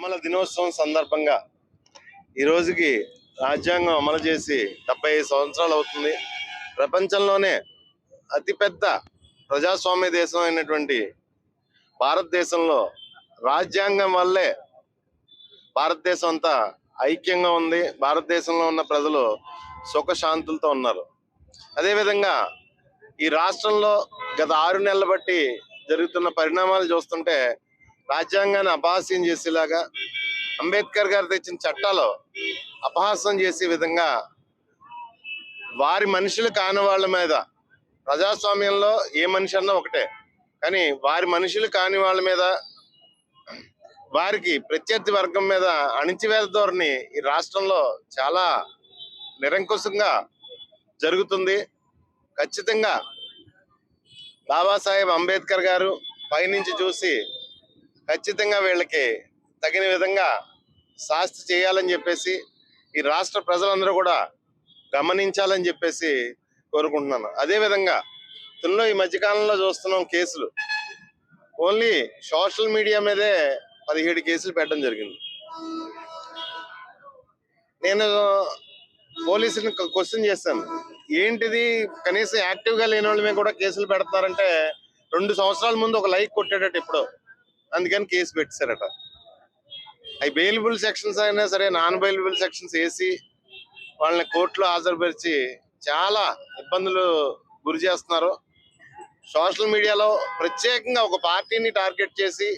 అమల దినోత్సవం సందర్భంగా ఈ రోజుకి రాజ్యాంగం అమలు చేసి 75 సంవత్సరాలు అవుతుంది. ప్రపంచంలోనే అతిపెద్ద ప్రజాస్వామ్య దేశం అయినటువంటి భారతదేశంలో రాజ్యాంగం వల్లే భారతదేశం అంతా ఐక్యంగా ఉంది. భారతదేశంలో ఉన్న ప్రజలు సుఖశాంతులతో ఉన్నారు. అదేవిధంగా ఈ రాష్ట్రంలో గత 6 నెలలు బట్టి జరుగుతున్న పరిణామాలు చూస్తుంటే రాజ్యాంగాన్ని అపహాస్యం చేసేలాగా, అంబేద్కర్ గారు తెచ్చిన చట్టాలు అపహాస్యం చేసే విధంగా, వారి మనుషులు కాని వాళ్ళ మీద, ప్రజాస్వామ్యంలో ఏ మనిషి అన్నా ఒకటే, కానీ వారి మనుషులు కాని వాళ్ళ మీద, వారికి ప్రత్యర్థి వర్గం మీద అణిచివేత ధోరణి ఈ రాష్ట్రంలో చాలా నిరంకుశంగా జరుగుతుంది. ఖచ్చితంగా బాబాసాహెబ్ అంబేద్కర్ గారు పైనుంచి చూసి ఖచ్చితంగా వీళ్ళకి తగిన విధంగా శాస్తి చేయాలని చెప్పేసి ఈ రాష్ట్ర ప్రజలందరూ కూడా గమనించాలని చెప్పేసి కోరుకుంటున్నాను. అదేవిధంగా తుల్లో ఈ మధ్యకాలంలో చూస్తున్నాం కేసులు, ఓన్లీ సోషల్ మీడియా మీదే 17 కేసులు పెట్టడం జరిగింది. నేను పోలీసుని క్వశ్చన్ చేశాను, ఏంటిది కనీసం యాక్టివ్గా లేని వాళ్ళ మీద కూడా కేసులు పెడతారంటే 2 సంవత్సరాల ముందు ఒక లైక్ కొట్టేటట్టు ఇప్పుడు, అందుకని కేసు పెట్టారట. అవి బెయిలబుల్ సెక్షన్స్ అయినా సరే నాన్ బెయిలబుల్ సెక్షన్స్ వేసి వాళ్ళని కోర్టులో హాజరుపరిచి చాలా ఇబ్బందులు గురి చేస్తున్నారు. సోషల్ మీడియాలో ప్రత్యేకంగా ఒక పార్టీని టార్గెట్ చేసి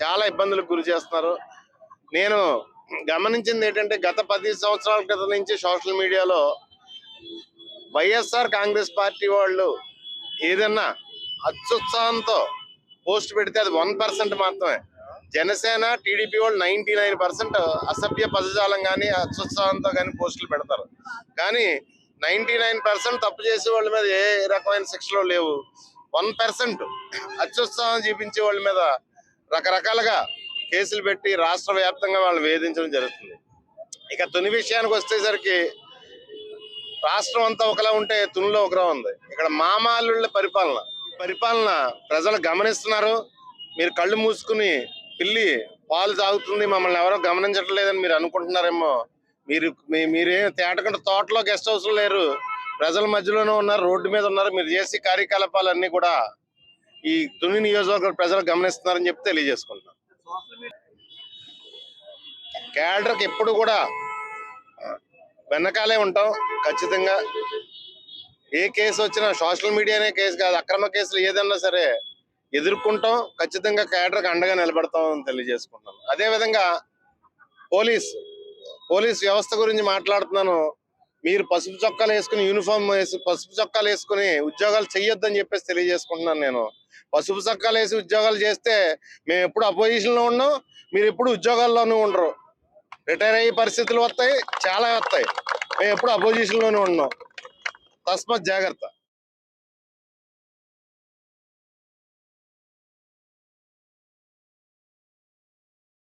చాలా ఇబ్బందులకు గురి చేస్తున్నారు. నేను గమనించింది ఏంటంటే గత 10 సంవత్సరాల క్రితం నుంచి సోషల్ మీడియాలో వైఎస్ఆర్ కాంగ్రెస్ పార్టీ వాళ్ళు ఏదన్నా అత్యుత్సాహంతో పోస్ట్ పెడితే అది 1% మాత్రమే. జనసేన టీడీపీ వాళ్ళు 99% అసభ్య పదజాలం కానీ అత్యుత్సాహంతో కానీ పోస్టులు పెడతారు. కానీ 99% తప్పు చేసే వాళ్ళ మీద ఏ రకమైన శిక్షలు లేవు. 1% అత్యుత్సాహం చూపించే వాళ్ళ మీద రకరకాలుగా కేసులు పెట్టి రాష్ట్ర వ్యాప్తంగా వాళ్ళు వేధించడం జరుగుతుంది. ఇక తుని విషయానికి వచ్చేసరికి రాష్ట్రం అంతా ఒకలా ఉంటే తునిలో ఒకలా ఉంది. ఇక్కడ మామాలుళ్ళ పరిపాలన ప్రజలు గమనిస్తున్నారు. మీరు కళ్ళు మూసుకుని పిల్లి పాలు తాగుతుంది, మమ్మల్ని ఎవరో గమనించట్లేదని మీరు అనుకుంటున్నారేమో. మీరేం తేటకుండా తోటలో గెస్ట్ హౌస్ లేరు, ప్రజల మధ్యలోనే ఉన్నారు, రోడ్డు మీద ఉన్నారు. మీరు చేసే కార్యకలాపాలన్నీ కూడా ఈ తుని నియోజకవర్గ ప్రజలు గమనిస్తున్నారని చెప్పి తెలియజేసుకుంటున్నాం. క్యాడర్కి ఎప్పుడు కూడా వెనకాలే ఉంటాం. ఖచ్చితంగా ఏ కేసు వచ్చినా సోషల్ మీడియానే కేసు కాదు, అక్రమ కేసులు ఏదన్నా సరే ఎదుర్కొంటాం. ఖచ్చితంగా క్యాడర్కి అండగా నిలబడతాం తెలియజేసుకుంటాం. అదేవిధంగా పోలీస్ వ్యవస్థ గురించి మాట్లాడుతున్నాను. మీరు పసుపు చొక్కాలు వేసుకుని, యూనిఫామ్ వేసి పసుపు చొక్కాలు వేసుకుని ఉద్యోగాలు చెయ్యొద్దని చెప్పేసి తెలియజేసుకుంటున్నాను. నేను పసుపు చొక్కాలు వేసి ఉద్యోగాలు చేస్తే మేము ఎప్పుడు అపోజిషన్లో ఉన్నాం, మీరు ఎప్పుడు ఉద్యోగాల్లోనూ ఉండరు. రిటైర్ అయ్యే పరిస్థితులు వస్తాయి, చాలా వస్తాయి. మేము ఎప్పుడు అపోజిషన్లోనే ఉన్నాం. తస్మాత్ జాగ్రత్త.